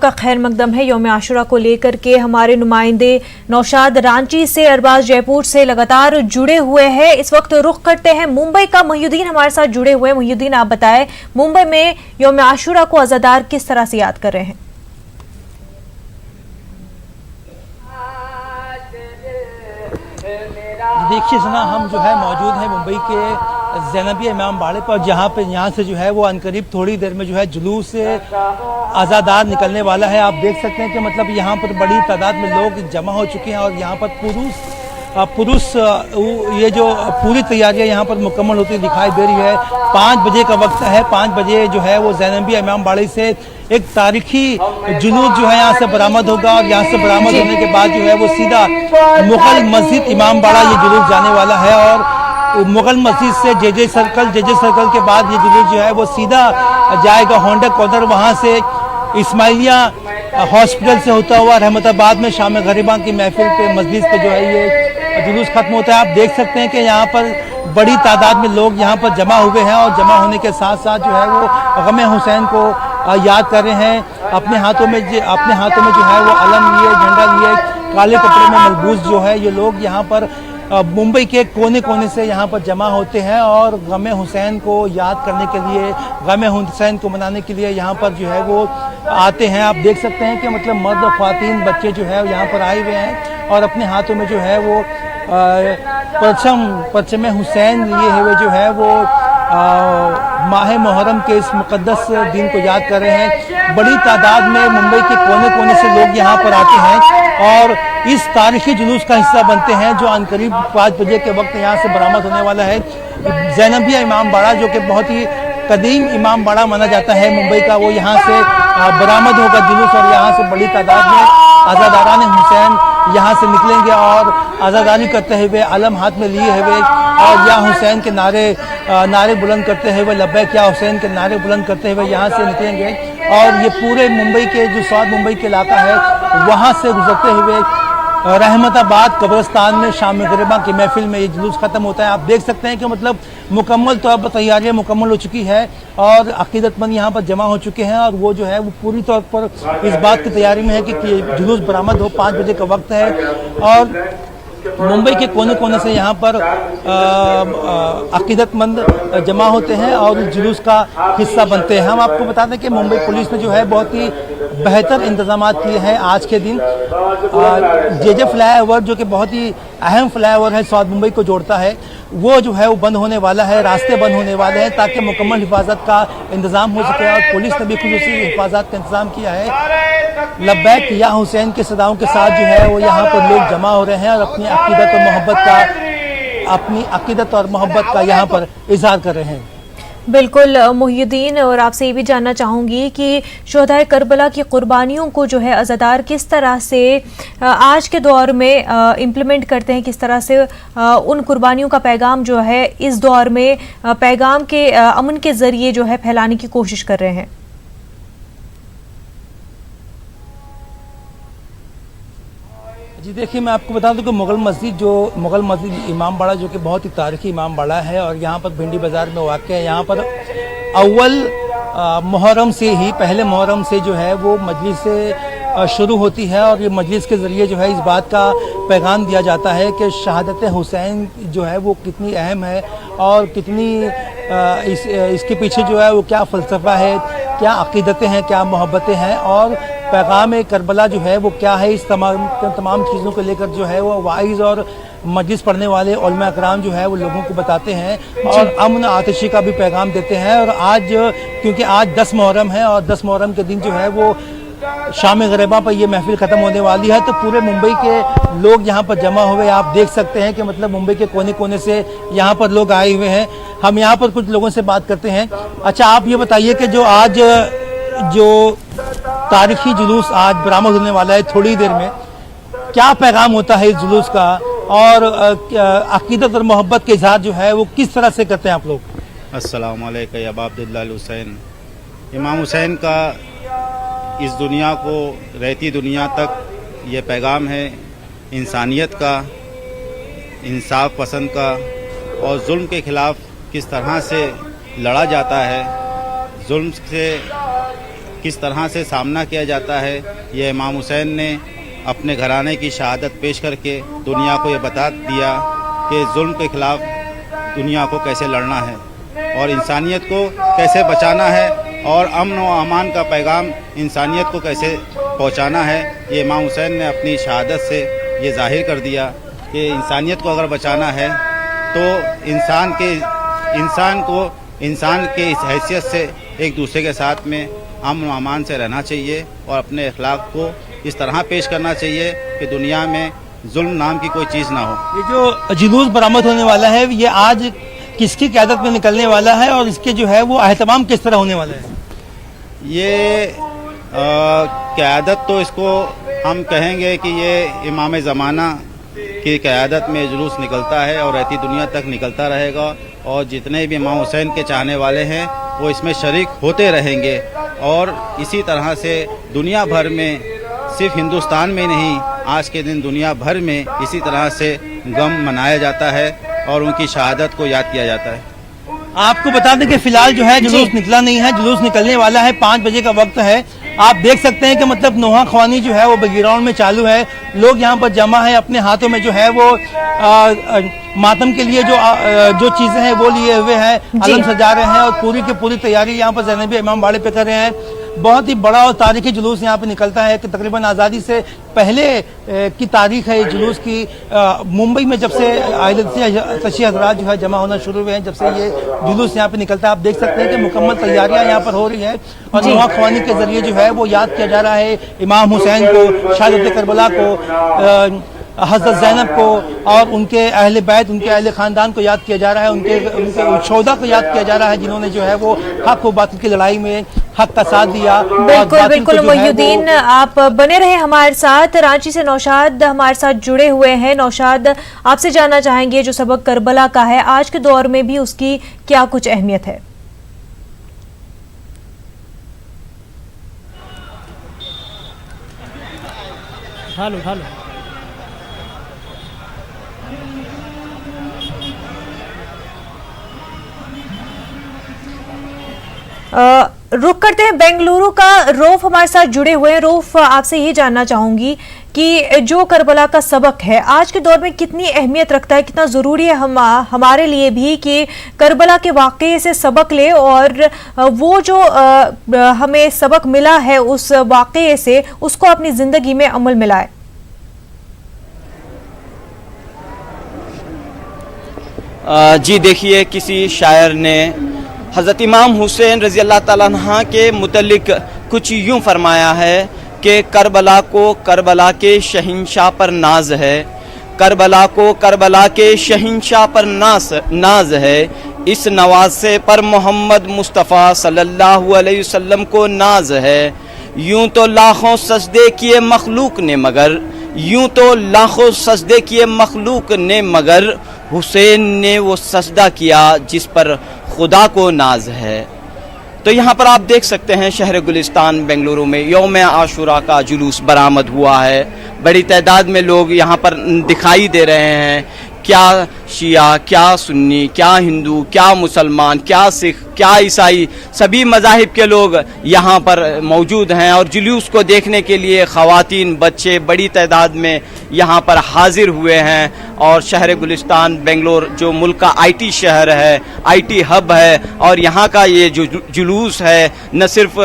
का खैर मकदम है। यौम आशुरा को लेकर के हमारे नुमाइंदे नौशाद रांची से, अरबाज जयपुर से लगातार जुड़े हुए हैं। इस वक्त रुख करते हैं मुंबई का। मोहिउद्दीन हमारे साथ जुड़े हुए हैं। मोहिउद्दीन, आप बताएं, मुंबई में यौम आशुरा को अज़ादार किस तरह से याद कर रहे हैं? देखिए सना, हम जो है मौजूद हैं मुंबई के ज़ैनबिया इमाम बाड़े पर, जहाँ पे यहाँ से जो है वो अनकरीब थोड़ी देर में जो है जुलूस से आज़ादार निकलने वाला है। आप देख सकते हैं कि मतलब यहाँ पर बड़ी तादाद में लोग जमा हो चुके हैं और यहाँ पर पुरुष ये जो पूरी तैयारियां यहाँ पर मुकम्मल होती दिखाई दे रही है। 5 बजे का वक्त है। 5 बजे जो है वो ज़ैनबिया इमाम बाड़ी से एक तारीखी जुलूस जो है यहाँ से बरामद होगा और यहाँ से बरामद होने के बाद जो है वो सीधा मुगल मस्जिद इमाम बाड़ा ये जुलूस जाने वाला है। और मुगल मस्जिद से जेजे सर्कल के बाद ये जुलूस जो है वो सीधा जाएगा होंडा कॉर्नर, वहाँ से इस्माइलिया हॉस्पिटल से होता हुआ रहमताबाद में शाम गरीबा की महफिल पे मस्जिद पे जो है ये जुलूस खत्म होता है। आप देख सकते हैं कि यहाँ पर बड़ी तादाद में लोग यहाँ पर जमा हुए हैं और जमा होने के साथ साथ जो है वो गम हुसैन को याद कर रहे हैं। अपने हाथों में जो है वो अलम लिए, झंडा लिए, काले कपड़े में मलबूस जो है ये लोग यहाँ पर मुंबई के कोने कोने से यहाँ पर जमा होते हैं और गम हुसैन को याद करने के लिए, गम हुसैन को मनाने के लिए यहाँ पर जो है वो आते हैं। आप देख सकते हैं कि मतलब मर्द और ख्वातीन, बच्चे जो है यहाँ पर आए हुए हैं और अपने हाथों में जो है वो परचम हुसैन लिए हुए जो है वो माह मुहर्रम के इस मुक़द्दस दिन को याद कर रहे हैं। बड़ी तादाद में मुंबई के कोने कोने से लोग यहाँ पर आते हैं और इस तारीखी जुलूस का हिस्सा बनते हैं जो अनकरीब 5 बजे के वक्त यहाँ से बरामद होने वाला है। ज़ैनबिया इमाम बाड़ा जो कि बहुत ही कदीम इमाम बाड़ा माना जाता है मुंबई का, वो यहाँ से बरामद होगा जुलूस और यहाँ से बड़ी तादाद में आज़ादारान हुसैन यहाँ से निकलेंगे और आज़ादारी करते हुए अलम हाथ में लिए हुए और या हुसैन के नारे बुलंद करते हुए, लब्बैक या हुसैन के नारे बुलंद करते हुए यहाँ से निकलेंगे। और ये पूरे मुंबई के जो साउथ मुंबई के इलाका है वहाँ से गुजरते हुए रहमताबाद कब्रिस्तान में शाम गरीबा की महफिल में ये जुलूस ख़त्म होता है। आप देख सकते हैं कि मतलब मुकम्मल तौर पर तैयारियाँ मुकम्मल हो चुकी है और अकीदतमंद यहाँ पर जमा हो चुके हैं और वो जो है वो पूरी तौर पर इस बात की तैयारी में है कि जुलूस बरामद हो। 5 बजे का वक्त है और मुंबई के कोने कोने से यहाँ पर अकीदतमंद जमा होते हैं और इस जुलूस का हिस्सा बनते हैं। हम आपको बता दें कि मुंबई पुलिस ने जो है बहुत ही बेहतर इंतजाम किए हैं आज के दिन। जेजे फ्लाईओवर जो कि बहुत ही अहम फ्लाईओवर है, साउथ मुंबई को जोड़ता है, वो जो है वो बंद होने वाला है, रास्ते बंद होने वाले हैं ताकि मुकम्मल हिफाजत का इंतज़ाम हो सके और पुलिस ने भी खुसूसी हिफाजत का इंतज़ाम किया है। लब्बैक या हुसैन के सदाओं के साथ जो है वो यहाँ पर लोग जमा हो रहे हैं और अपनी अकीदत और मोहब्बत का यहाँ पर इजहार कर रहे हैं। बिल्कुल मोहिउद्दीन, और आपसे ये भी जानना चाहूँगी कि शुहदाए करबला की कुर्बानियों को जो है अज़ादार किस तरह से आज के दौर में इम्प्लीमेंट करते हैं, किस तरह से उन कुर्बानियों का पैगाम जो है इस दौर में पैगाम के अमन के ज़रिए जो है फैलाने की कोशिश कर रहे हैं? जी देखिए, मैं आपको बता दूं कि मुगल मस्जिद इमाम बाड़ा जो कि बहुत ही तारीखी इमाम बाड़ा है और यहाँ पर भिंडी बाज़ार में वाक़ है। यहाँ पर अव्वल मुहर्रम से ही, पहले मुहर्रम से जो है वो मजलिस से शुरू होती है और ये मजलिस के ज़रिए जो है इस बात का पैगाम दिया जाता है कि शहादत हुसैन जो है वो कितनी अहम है और कितनी इसके पीछे जो है वो क्या फ़लसफ़ा है, क्या अक़ीदतें हैं, क्या मोहब्बतें हैं और पैगाम करबला जो है वो क्या है। इस तमाम चीज़ों को लेकर जो है वो वाइज़ और मजलिस पढ़ने वाले उलमा कराम जो है वो लोगों को बताते हैं और अमन आतिशी का भी पैगाम देते हैं। और आज क्योंकि आज 10 मुहर्रम है और 10 मुहर्रम के दिन जो है वो शाम गरीबा पर ये महफिल ख़त्म होने वाली है, तो पूरे मुंबई के लोग यहाँ पर जमा हुए। आप देख सकते हैं कि मतलब मुंबई के कोने कोने से यहाँ पर लोग आए हुए हैं। हम यहाँ पर कुछ लोगों से बात करते हैं। अच्छा, आप ये बताइए कि जो तारीखी जुलूस आज बरामद होने वाला है थोड़ी देर में, क्या पैगाम होता है इस जुलूस का और अकीदत और मोहब्बत के इजहार जो है वो किस तरह से करते हैं आप लोग? अस्सलामु अलैकुम या अब्दुल्लाह हुसैन। इमाम हुसैन का इस दुनिया को रहती दुनिया तक ये पैगाम है इंसानियत का, इंसाफ पसंद का और जुल्म के ख़िलाफ़ किस तरह से लड़ा जाता है, जुल्म से किस तरह से सामना किया जाता है, ये इमाम हुसैन ने अपने घराने की शहादत पेश करके दुनिया को ये बता दिया कि जुल्म के खिलाफ दुनिया को कैसे लड़ना है और इंसानियत को कैसे बचाना है और अमन व अमान का पैगाम इंसानियत को कैसे पहुंचाना है। ये इमाम हुसैन ने अपनी शहादत से ये जाहिर कर दिया कि इंसानियत को अगर बचाना है तो इंसान के इस हैसियत से एक दूसरे के साथ में अमन व अमान से रहना चाहिए और अपने अखलाक को इस तरह पेश करना चाहिए कि दुनिया में जुल्म नाम की कोई चीज़ ना हो। ये जो जुलूस बरामद होने वाला है ये आज किसकी क़यादत में निकलने वाला है और इसके जो है वो एहतमाम किस तरह होने वाला है? ये क़यादत तो इसको हम कहेंगे कि ये इमाम ज़माना की क़यादत में जुलूस निकलता है और रहती दुनिया तक निकलता रहेगा और जितने भी इमाम हुसैन के चाहने वाले हैं वो इसमें शरीक होते रहेंगे और इसी तरह से दुनिया भर में, सिर्फ हिंदुस्तान में नहीं, आज के दिन दुनिया भर में इसी तरह से गम मनाया जाता है और उनकी शहादत को याद किया जाता है। आपको बता दें कि फिलहाल जो है जुलूस निकला नहीं है, जुलूस निकलने वाला है, 5 बजे का वक्त है। आप देख सकते हैं कि मतलब नोहा ख्वानी जो है वो बैकग्राउंड में चालू है, लोग यहाँ पर जमा है, अपने हाथों में जो है वो मातम के लिए जो चीजें हैं वो लिए हुए हैं, अलम सजा रहे हैं और पूरी की पूरी तैयारी यहाँ पर ज़ैनबी इमाम बाड़े पे कर रहे हैं। बहुत ही बड़ा और तारीखी जुलूस यहाँ पे निकलता है कि तकरीबन आज़ादी से पहले की तारीख है ये जुलूस की। मुंबई में जब से तशी हज़रात जो है जमा होना शुरू हुए हैं, जब से ये जुलूस यहाँ पे निकलता है, आप देख सकते हैं कि मुकम्मल तैयारियाँ यहाँ पर हो रही है और नोहा ख्वानी के ज़रिए जो है वो याद किया जा रहा है इमाम हुसैन को, शहादत करबला को, हज़रत ज़ैनब को और उनके अहले बैत, उनके अहले ख़ानदान को याद किया जा रहा है, उनके शोहदा को याद किया जा रहा है जिन्होंने जो है वो हक़ व बातिल की लड़ाई में हक़ का साथ दिया। बिल्कुल मोहिउद्दीन, आप बने रहे हमारे साथ। रांची से नौशाद हमारे साथ जुड़े हुए हैं। नौशाद, आपसे जानना चाहेंगे जो सबक करबला का है आज के दौर में भी उसकी क्या कुछ अहमियत है? हेलो रुक करते हैं बेंगलुरु का। रोफ हमारे साथ जुड़े हुए हैं। रोफ, आपसे ये जानना चाहूंगी कि जो करबला का सबक है आज के दौर में कितनी अहमियत रखता है, कितना ज़रूरी है हमारे लिए भी कि करबला के वाक़ये से सबक ले और वो जो हमें सबक मिला है उस वाक़ये से उसको अपनी ज़िंदगी में अमल में लाए। जी देखिए, किसी शायर ने हज़रत इमाम हुसैन रज़ी अल्लाह ताला अन्हा के मुतल्लिक कुछ यूँ फरमाया है कि करबला को करबला के शहंशाह पर नाज है, करबला को करबला के शहंशाह पर नाज है, इस नवासे पर मोहम्मद मुस्तफ़ा सल्लल्लाहु अलैहि वसल्लम को नाज है। यूँ तो लाखों सजदे किए मखलूक ने मगर, यूँ तो लाखों सजदे किए मखलूक ने मगर, हुसैन ने वो सजदा किया जिस पर खुदा को नाज है। तो यहाँ पर आप देख सकते हैं शहर गुलिस्तान बेंगलुरु में यौम आशुरा का जुलूस बरामद हुआ है। बड़ी तादाद में लोग यहाँ पर दिखाई दे रहे हैं। क्या शिया, क्या सुन्नी, क्या हिंदू, क्या मुसलमान, क्या सिख, क्या ईसाई, सभी मज़ाहिब के लोग यहाँ पर मौजूद हैं और जुलूस को देखने के लिए ख़वातीन, बच्चे बड़ी तादाद में यहाँ पर हाजिर हुए हैं। और शहर गुलिस्तान बेंगलोर जो मुल्क का आईटी शहर है, आईटी हब है और यहाँ का ये जो जुलूस है न सिर्फ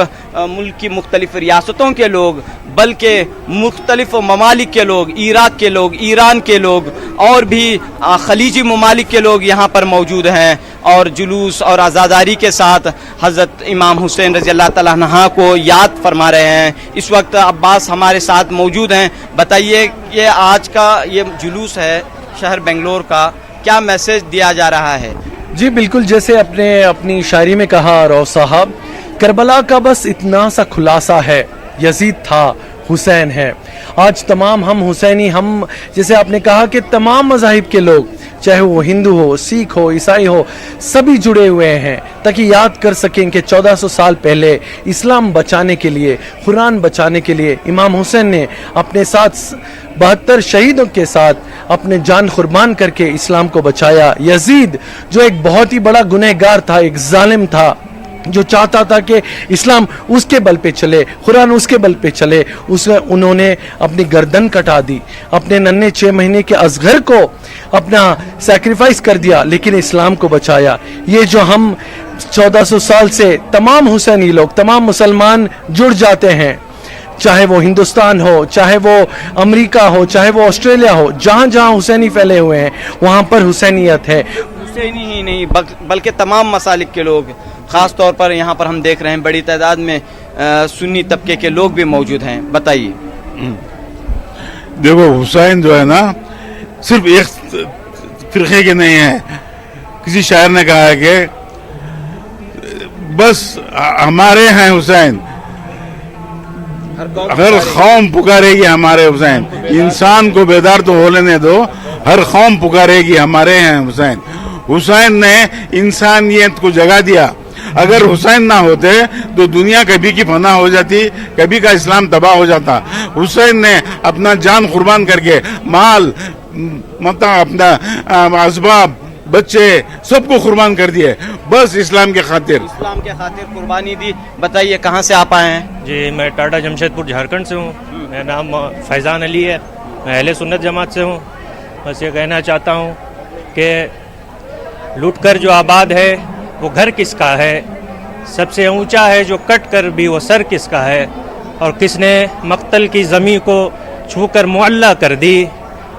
मुल्क की मुख्तलिफ रियासतों के लोग बल्कि मुख्तलिफ ममालिक के लोग, इराक के लोग, ईरान के लोग और भी खलीजी ममालिक के लोग यहाँ पर मौजूद हैं और जुलूस और आज़ादारी के साथ हज़रत इमाम हुसैन रज़ी अल्लाह ताला अन्हा को याद फरमा रहे हैं। इस वक्त अब्बास हमारे साथ मौजूद हैं। बताइए ये आज का ये जुलूस है शहर बेंगलोर का, क्या मैसेज दिया जा रहा है? जी बिल्कुल, जैसे आपने अपनी शायरी में कहा रौ साहब, करबला का बस इतना सा खुलासा है, यजीद था, हुसैन है। आज तमाम हम हुसैनी, हम जैसे आपने कहा कि तमाम मज़ाहिब के लोग, चाहे वो हिंदू हो, सिख हो, ईसाई हो, सभी जुड़े हुए हैं ताकि याद कर सकें कि 1400 साल पहले इस्लाम बचाने के लिए, कुरान बचाने के लिए इमाम हुसैन ने अपने साथ 72 शहीदों के साथ अपने जान कुर्बान करके इस्लाम को बचाया। यजीद जो एक बहुत ही बड़ा गुनहगार था, एक जालिम था, जो चाहता था कि इस्लाम उसके बल पे चले, कुरान उसके बल पे चले, उन्होंने अपनी गर्दन कटा दी, अपने नन्हे 6 महीने के असगर को अपना सैक्रिफाइस कर दिया, लेकिन इस्लाम को बचाया। ये जो हम 1400 साल से तमाम हुसैनी लोग, तमाम मुसलमान जुड़ जाते हैं, चाहे वो हिंदुस्तान हो, चाहे वो अमेरिका हो, चाहे वो ऑस्ट्रेलिया हो, जहाँ जहाँ हुसैनी फैले हुए हैं वहाँ पर हुसैनियत है। हुसैनी ही नहीं बल्कि तमाम मसालिक के लोग, ख़ास तौर पर यहाँ पर हम देख रहे हैं बड़ी तादाद में सुन्नी तबके के लोग भी मौजूद हैं। बताइए। देखो, हुसैन जो है ना सिर्फ एक फिरके के नहीं है। किसी शायर ने कहा है कि बस हमारे हैं हुसैन, हर कौम पुकारेगी हमारे हुसैन। इंसान को बेदार तो हो लेने दो, हर कौम पुकारेगी हमारे हैं हुसैन। हुसैन ने इंसानियत को जगा दिया। अगर हुसैन ना होते तो दुनिया कभी की फना हो जाती, कभी का इस्लाम तबाह हो जाता। हुसैन ने अपना जान कुर्बान करके माल, मतलब अपना असबाब, बच्चे सबको कुर्बान कर दिए बस इस्लाम के खातिर। इस्लाम के खातिर कुर्बानी दी। बताइए कहाँ से आप आए हैं? जी, मैं टाटा जमशेदपुर झारखंड से हूँ। मेरा नाम फैज़ान अली है। मैं अहले सुन्नत जमात से हूँ। बस ये कहना चाहता हूँ कि लूट कर जो आबाद है वो घर किसका है, सबसे ऊंचा है जो कट कर भी वो सर किसका है, और किसने मक्तल की ज़मीं को छू कर मुअल्ला कर दी,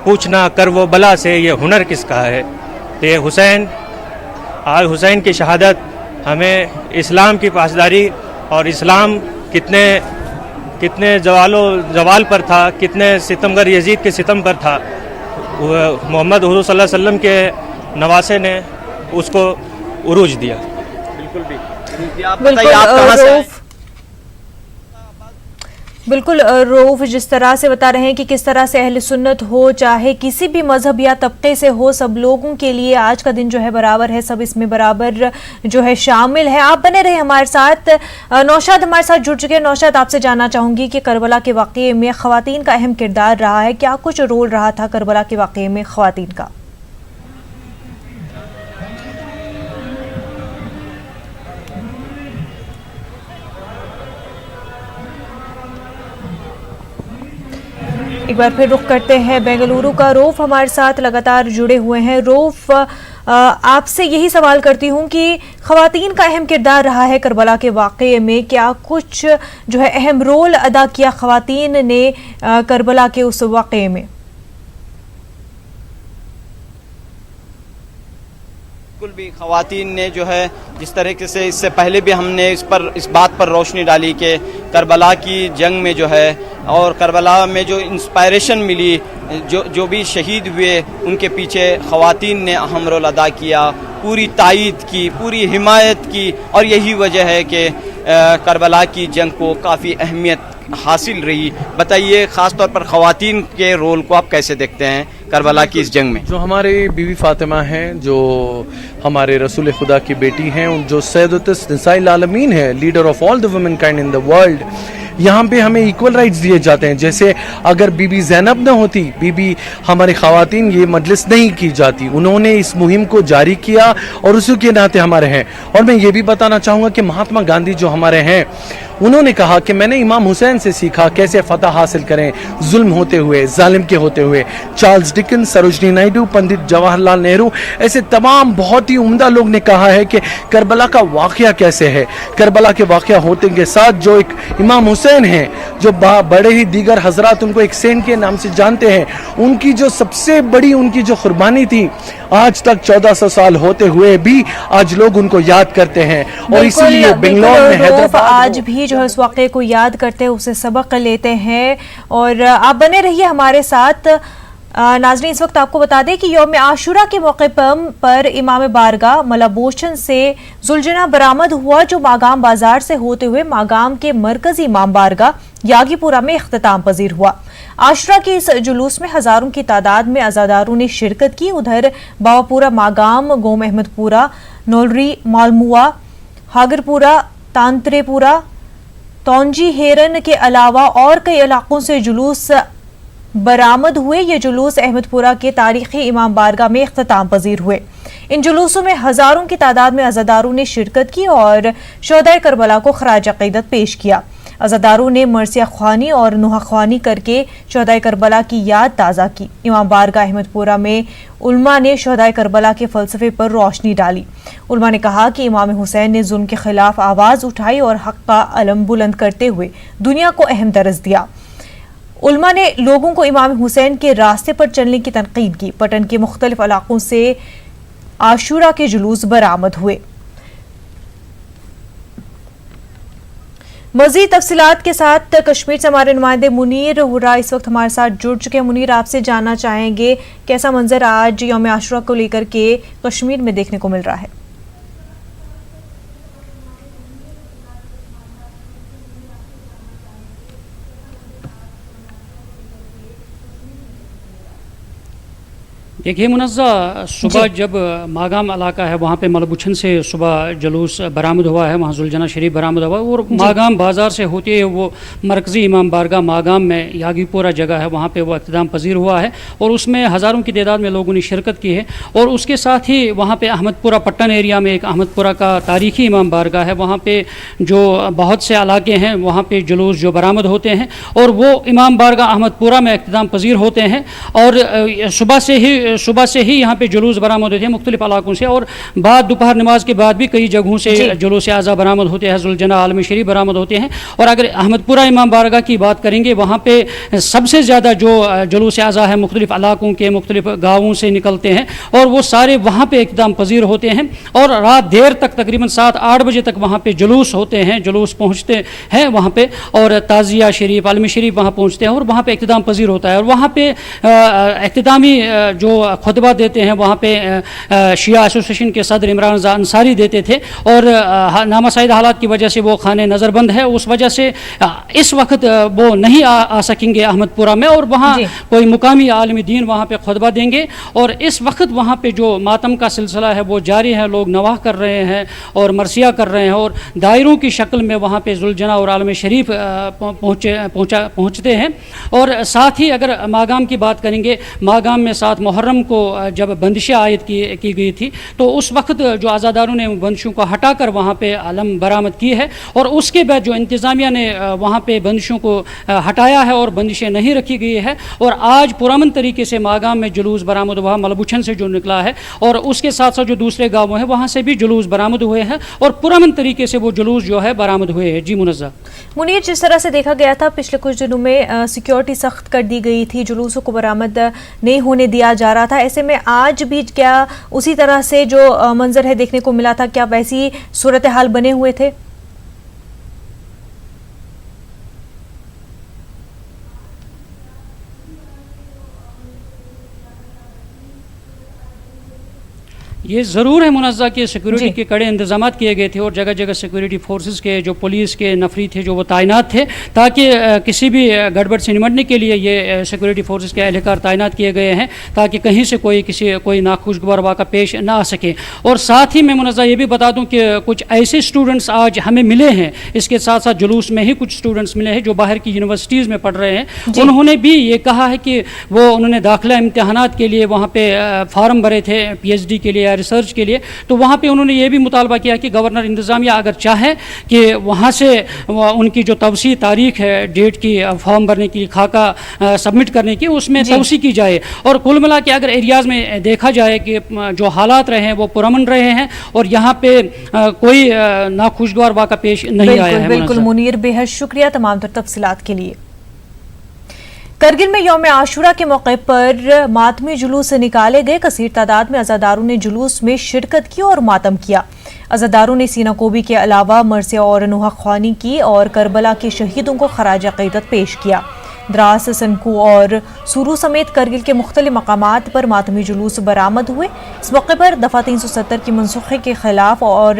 पूछना कर वो बला से ये हुनर किसका है। तो ये हुसैन, आज हुसैन की शहादत हमें इस्लाम की पासदारी और इस्लाम कितने जवाल पर था, कितने सितमगर यजीद के सितम पर था, मोहम्मद हुज़ूर सल्लल्लाहु अलैहि वसल्लम के नवासे ने उसको उरूज दिया। बिल्कुल भी। आप बताइए, आप कहाँ से आए? बिल्कुल रऊफ जिस तरह से बता रहे हैं कि किस तरह से अहले सुन्नत हो, चाहे किसी भी मजहब या तबके से हो, सब लोगों के लिए आज का दिन जो है बराबर है, सब इसमें बराबर जो है शामिल है। आप बने रहे हमारे साथ। नौशाद हमारे साथ जुड़ चुके हैं। नौशाद, आपसे जानना चाहूंगी कि करबला के वाक़ये में ख़वातीन का अहम किरदार रहा है, क्या कुछ रोल रहा था करबला के वाक़ये में ख़वातीन का? एक बार फिर रुख करते हैं बेंगलुरु का। रऊफ हमारे साथ लगातार जुड़े हुए हैं। रऊफ, आपसे यही सवाल करती हूं कि ख़वातीन का अहम किरदार रहा है करबला के वाक़ये में, क्या कुछ जो है अहम रोल अदा किया ख़वातीन ने करबला के उस वाक़ये में? बिल्कुल भी ख़वातीन ने जो है जिस तरीके से इससे पहले भी हमने इस बात पर रोशनी डाली कि करबला की जंग में जो है और करबला में जो इंस्पायरेशन मिली, जो भी शहीद हुए उनके पीछे ख़वातीन ने अहम रोल अदा किया, पूरी तायीद की, पूरी हिमायत की, और यही वजह है कि करबला की जंग को काफ़ी अहमियत हासिल रही। बताइए, ख़ास तौर पर ख़वातीन के रोल को आप कैसे देखते हैं करबला की इस जंग में? जो हमारे बीवी फातिमा हैं, जो हमारे रसूल खुदा की बेटी हैं, जो सैयदतुस निसाइल आलमीन है, leader of all the women kind in the world, यहाँ पे हमें इक्वल राइट्स दिए जाते हैं। जैसे अगर बीबी ज़ैनब न होती, बीबी हमारी ख़वातीन, ये मजलिस नहीं की जाती। उन्होंने इस मुहिम को जारी किया और उसी के नाते हमारे हैं। और मैं ये भी बताना चाहूँगा कि महात्मा गांधी जो हमारे हैं, उन्होंने कहा कि मैंने इमाम हुसैन से सीखा कैसे फतह हासिल करें जुल्म होते हुए, जालिम के होते हुए। चार्ल्स डिकन्स, सरोजनी नायडू, पंडित जवाहरलाल नेहरू, ऐसे तमाम बहुत ही उम्दा लोग ने कहा है कि करबला का वाक़या कैसे है। करबला के वाक़या होते के साथ जो एक इमाम हुसैन हैं, जो बड़े ही दीगर हजरात उनको एक सेंट के नाम से जानते हैं, उनकी जो सबसे बड़ी उनकी जो कुर्बानी थी, आज तक 1400 साल होते हुए भी आज लोग उनको याद करते हैं। और इसीलिए बेंगलोर में हैदराबाद आज भी जो है उस वाक़े को याद करते हैं, उसे सबक लेते हैं। और आप बने रहिए हमारे साथ। नाज़रीन, इस वक्त आपको बता दें कि यौम आशूरा के मौके पर इमाम बारगाह मलाबोशन से जुलजना बरामद हुआ, जो मागाम बाजार से होते हुए मागाम के मरकजी इमाम बारगाह यागीपुरा में इख्तिताम पजीर हुआ। आशुरा के इस जुलूस में हजारों की तादाद में अज़ादारों ने शिरकत की। उधर बावापुरा, मागाम, गोम अहमदपुरा, नोलरी, मालमुआ, हागरपुरा, तांतरेपुरा, तौंजी, हेरन के अलावा और कई इलाकों से जुलूस برآمد ہوئے۔ یہ جلوس احمد پورہ کے تاریخی امام بارگاہ میں اختتام پذیر ہوئے۔ ان جلوسوں میں ہزاروں کی تعداد میں عزاداروں نے شرکت کی اور شہدائے کربلا کو خراج عقیدت پیش کیا۔ عزاداروں نے مرثیہ خوانی اور نوحہ خوانی کر کے شہدائے کربلا کی یاد تازہ کی۔ امام بارگاہ احمد پورہ میں علماء نے شہدائے کربلا کے فلسفے پر روشنی ڈالی۔ علماء نے کہا کہ امام حسین نے ظلم کے خلاف آواز اٹھائی اور حق کا علم بلند کرتے ہوئے دنیا کو اہم درس دیا۔ علماء نے لوگوں کو امام حسین کے راستے پر چلنے کی تنقید کی۔ پٹن کے مختلف علاقوں سے عاشورہ کے جلوس برآمد ہوئے۔ مزید تفصیلات کے ساتھ کشمیر سے ہمارے نمائندے منیر ہورا اس وقت ہمارے ساتھ جڑ چکے ہیں۔ منیر، آپ سے جاننا چاہیں گے کیسا منظر آج یوم عاشورہ کو لے کر کے کشمیر میں دیکھنے کو مل رہا ہے؟ دیکھیے منزہ، صبح جب ماگام علاقہ ہے وہاں پہ ملبوچھن سے صبح جلوس برآمد ہوا ہے، وہاں ذوالجناح شریف برآمد ہوا اور ماگام بازار سے ہوتے ہوئے وہ مرکزی امام بارگاہ ماگام میں یاگی پورہ جگہ ہے، وہاں پہ وہ اختتام پذیر ہوا ہے اور اس میں ہزاروں کی تعداد میں لوگوں نے شرکت کی ہے۔ اور اس کے ساتھ ہی وہاں پہ احمد پورہ پٹن ایریا میں ایک احمد پورہ کا تاریخی امام بارگاہ ہے، وہاں پہ جو بہت سے علاقے ہیں وہاں پہ جلوس جو برآمد ہوتے ہیں اور وہ امام بارگاہ احمد پورہ میں اختتام پذیر ہوتے ہیں۔ اور صبح سے ہی یہاں پہ جلوس برآمد ہوتے ہیں مختلف علاقوں سے، اور بعد دوپہر نماز کے بعد بھی کئی جگہوں سے جلوس اعضا برآمد ہوتے ہیں، ذوالجناح عالم شریف برآمد ہوتے ہیں۔ اور اگر احمد پورہ امام بارگاہ کی بات کریں گے، وہاں پہ سب سے زیادہ جو جلوس اعضا ہے مختلف علاقوں کے مختلف گاؤں سے نکلتے ہیں اور وہ سارے وہاں پہ اختتام پذیر ہوتے ہیں اور رات دیر تک تقریباً 7-8 بجے تک وہاں پہ جلوس ہوتے ہیں، جلوس پہنچتے ہیں وہاں پہ، اور تعزیہ شریف عالم شریف وہاں پہنچتے ہیں اور وہاں پہ اختتام پذیر ہوتا ہے۔ اور وہاں پہ اختتامی جو خطبہ دیتے ہیں وہاں پہ شیعہ ایسوسیشن کے صدر عمران رضا انصاری دیتے تھے، اور نامساعد حالات کی وجہ سے وہ خانے نظر بند ہے، اس وجہ سے اس وقت وہ نہیں آ سکیں گے احمد پورہ میں، اور وہاں کوئی مقامی عالم دین وہاں پہ خطبہ دیں گے۔ اور اس وقت وہاں پہ جو ماتم کا سلسلہ ہے وہ جاری ہے، لوگ نواح کر رہے ہیں اور مرثیہ کر رہے ہیں اور دائروں کی شکل میں وہاں پہ ذوالجناح اور عالم شریف پہنچتے ہیں۔ اور ساتھ ہی اگر ماگام کی بات کریں گے، ماگام میں 7 محرم کو جب بندشیں عائد کی گئی تھی تو اس وقت جو عزاداروں نے بندشوں کو ہٹا کر وہاں پہ علم برآمد کی ہے، اور اس کے بعد جو انتظامیہ نے وہاں پہ بندشوں کو ہٹایا ہے اور بندشیں نہیں رکھی گئی ہے، اور آج پرامن طریقے سے ماگام میں جلوس برآمد ہوا ملبوچھن سے جو نکلا ہے، اور اس کے ساتھ ساتھ جو دوسرے گاؤں ہیں وہاں سے بھی جلوس برآمد ہوئے ہیں اور پرامن طریقے سے وہ جلوس جو ہے برآمد ہوئے ہیں۔ جی منزہ، منیر، جس طرح سے دیکھا گیا تھا پچھلے کچھ دنوں میں سیکیورٹی سخت کر دی گئی تھی، جلوسوں کو برآمد نہیں ہونے دیا جا رہا تھا، ایسے میں آج بھی کیا اسی طرح سے جو منظر ہے دیکھنے کو ملا تھا، کیا ویسی صورتحال بنے ہوئے تھے؟ یہ ضرور ہے منزہ کہ سیکورٹی کے کڑے انتظامات کیے گئے تھے اور جگہ جگہ سیکورٹی فورسز کے جو پولیس کے نفری تھے جو وہ تعینات تھے، تاکہ کسی بھی گڑبڑ سے نمٹنے کے لیے یہ سیکورٹی فورسز کے اہلکار تعینات کیے گئے ہیں تاکہ کہیں سے کوئی ناخوشگوار واقعہ پیش نہ آ سکے۔ اور ساتھ ہی میں منزہ یہ بھی بتا دوں کہ کچھ ایسے اسٹوڈنٹس آج ہمیں ملے ہیں، اس کے ساتھ ساتھ جلوس میں ہی کچھ اسٹوڈنٹس ملے ہیں جو باہر کی یونیورسٹیز میں پڑھ رہے ہیں، انہوں نے بھی یہ کہا ہے کہ انہوں نے داخلہ امتحانات کے لیے وہاں پہ فارم بھرے تھے PhD کے لیے، ریسرچ کے لیے، تو وہاں پہ انہوں نے یہ بھی مطالبہ کیا کہ گورنر انتظامیہ اگر چاہے کہ وہاں سے ان کی جو توسیع تاریخ ہے ڈیٹ کی فارم بھرنے کی، خاکہ سبمٹ کرنے کی، اس میں توسیع کی جائے۔ اور کل ملا کے اگر ایریاز میں دیکھا جائے کہ جو حالات رہے ہیں وہ پرامن رہے ہیں اور یہاں پہ کوئی ناخوشگوار واقعہ پیش نہیں آیا ہے۔ بالکل منیر، بے حد شکریہ تمام تر تفصیلات کے لیے۔ کرگل میں یوم عاشورہ کے موقع پر ماتمی جلوس نکالے گئے، کثیر تعداد میں عزاداروں نے جلوس میں شرکت کی اور ماتم کیا۔ عزاداروں نے سینہ کوبی کے علاوہ مرثیہ اور نوحہ خوانی کی اور کربلا کے شہیدوں کو خراج عقیدت پیش کیا۔ دراس، سنکو اور سورو سمیت کرگل کے مختلف مقامات پر ماتمی جلوس برآمد ہوئے۔ اس موقع پر دفعہ 370 کی منسوخی کے خلاف اور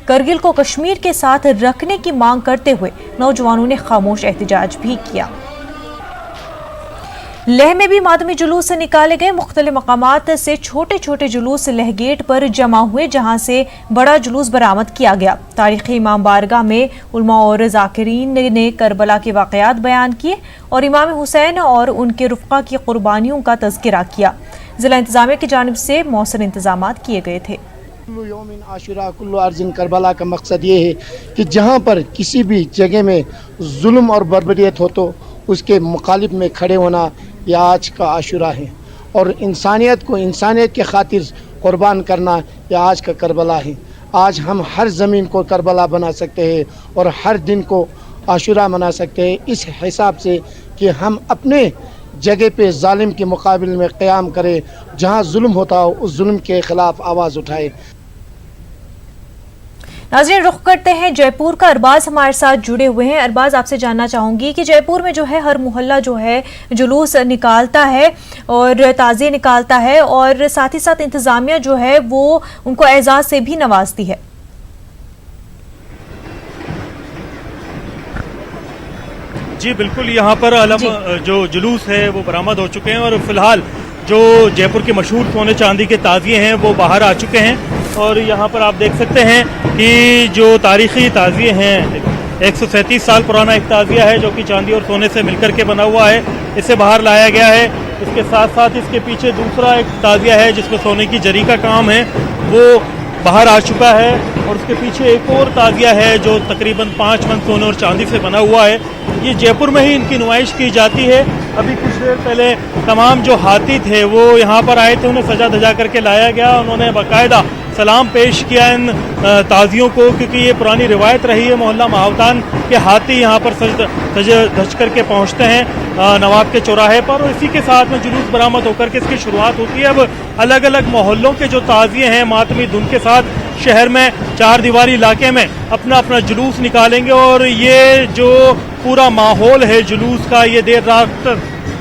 کرگل کو کشمیر کے ساتھ رکھنے کی مانگ کرتے ہوئے نوجوانوں نے خاموش احتجاج بھی کیا۔ लेह में भी मातमी जुलूस निकाले गए। मुख्तलिफ मकामात से छोटे छोटे जुलूस लेह गेट पर जमा हुए, जहां से बड़ा जुलूस बरामद किया गया। तारीखी इमाम बारगाह में उलमा और ज़ाकिरीन ने करबला के वाक़यात बयान किए और इमाम हुसैन और उनके रुफ़क़ा की कुर्बानियों का तज़किरा किया। ज़िला इंतज़ामिया की जानिब से मौसर इंतज़ामात किए गए थे। यौमिन आशुरा कुल्लु अर्ज़िन करबला का मकसद ये है कि जहाँ पर किसी भी जगह में जुल्म और बर्बरियत हो तो उसके मुखालिफ में खड़े होना यह आज का आशुरा है, और इंसानियत को इंसानियत के खातिर कुर्बान करना यह आज का करबला है। आज हम हर ज़मीन को करबला बना सकते हैं और हर दिन को आशुरा मना सकते हैं, इस हिसाब से कि हम अपने जगह पे जालिम के मुकाबले में क़याम करें, जहाँ जुल्म होता हो उस जुल्म के ख़िलाफ़ आवाज़ उठाए। नाज़रीन, रुख करते हैं जयपुर का। अरबाज हमारे साथ जुड़े हुए हैं। अरबाज, आपसे जानना चाहूँगी कि जयपुर में जो है हर मोहल्ला जो है जुलूस निकालता है और ताज़िए निकालता है, और साथ ही साथ इंतज़ामिया जो है वो उनको एजाज़ से भी नवाजती है। जी बिल्कुल, यहाँ पर अलम जो जुलूस है वो बरामद हो चुके हैं और फिलहाल जो जयपुर के मशहूर सोने चांदी के ताज़िए हैं वो बाहर आ चुके हैं। और यहाँ पर आप देख सकते हैं कि जो तारीख़ी ताज़िए हैं, 137 साल पुराना एक ताज़िया है जो कि चांदी और सोने से मिलकर के बना हुआ है, इसे बाहर लाया गया है। इसके साथ साथ इसके पीछे दूसरा एक ताज़िया है जिसमें सोने की जरी का काम है, वो बाहर आ चुका है। और उसके पीछे एक और ताज़िया है जो तकरीबन 5 मन सोने और चांदी से बना हुआ है। ये जयपुर में ही इनकी नुमाइश की जाती है। अभी कुछ देर पहले तमाम जो हाथी थे वो यहाँ पर आए थे, उन्हें सजा धजा करके लाया गया। उन्होंने बाकायदा सलाम पेश किया इन ताज़ियों को, क्योंकि ये पुरानी रिवायत रही है मोहल्ला महावतान के हाथी यहाँ पर सज धज करके पहुँचते हैं नवाब के चौराहे पर, और इसी के साथ में जुलूस बरामद होकर के इसकी शुरुआत होती है। अब अलग अलग मोहल्लों के जो ताज़िए हैं मातमी धुन के साथ शहर में चार दीवारी इलाके में अपना अपना जुलूस निकालेंगे, और ये जो पूरा माहौल है जुलूस का ये देर रात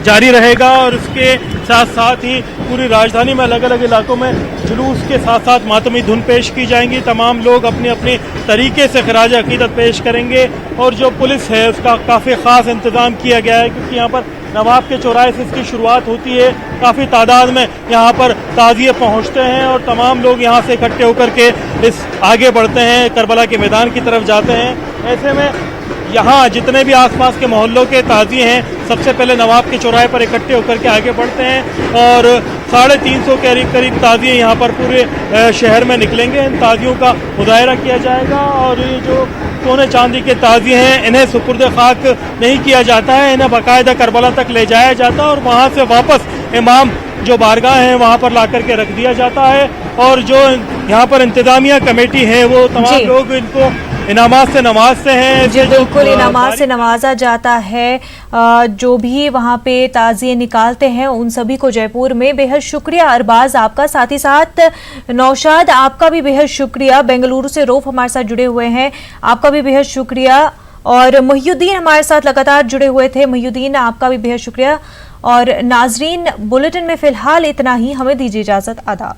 जारी रहेगा। और इसके साथ साथ ही पूरी राजधानी में अलग अलग इलाकों में जुलूस के साथ साथ मातमी धुन पेश की जाएंगी। तमाम लोग अपने अपने तरीके से खराज अकीदत पेश करेंगे, और जो पुलिस है उसका काफ़ी ख़ास इंतज़ाम किया गया है, क्योंकि यहाँ पर नवाब के चौराहे से इसकी शुरुआत होती है। काफ़ी तादाद में यहाँ पर ताज़िए पहुँचते हैं और तमाम लोग यहाँ से इकट्ठे होकर के इस आगे बढ़ते हैं, करबला के मैदान की तरफ जाते हैं। ऐसे में यहाँ जितने भी आसपास के मोहल्लों के ताज़िए हैं सबसे पहले नवाब के चौराहे पर इकट्ठे होकर के आगे बढ़ते हैं, और 350 के करीब ताज़िए यहाँ पर पूरे शहर में निकलेंगे। इन ताज़ियों का मुजाहरा किया जाएगा, और ये जो सोने चांदी के ताज़िए हैं इन्हें सुपुर्द खाक नहीं किया जाता है, इन्हें बाकायदा करबला तक ले जाया जाता है और वहाँ से वापस इमाम जो बारगाह है वहाँ पर ला करके रख दिया जाता है। और जो यहाँ पर इंतज़ामिया कमेटी है वो तमाम लोग इनको इनामात से नवाजते हैं। जी बिल्कुल, इनामात से नवाजा जाता है। जो भी वहाँ पे ताज़िए निकालते हैं उन सभी को जयपुर में बेहद शुक्रिया अरबाज आपका। साथ ही साथ नौशाद, आपका भी बेहद शुक्रिया। बेंगलुरु से रऊफ हमारे साथ जुड़े हुए हैं, आपका भी बेहद शुक्रिया। और मुहियुद्दीन हमारे साथ लगातार जुड़े हुए थे, मुहियुद्दीन आपका भी बेहद शुक्रिया। और नाजरीन, बुलेटिन में फिलहाल इतना ही, हमें दीजिए इजाज़त, आदाब।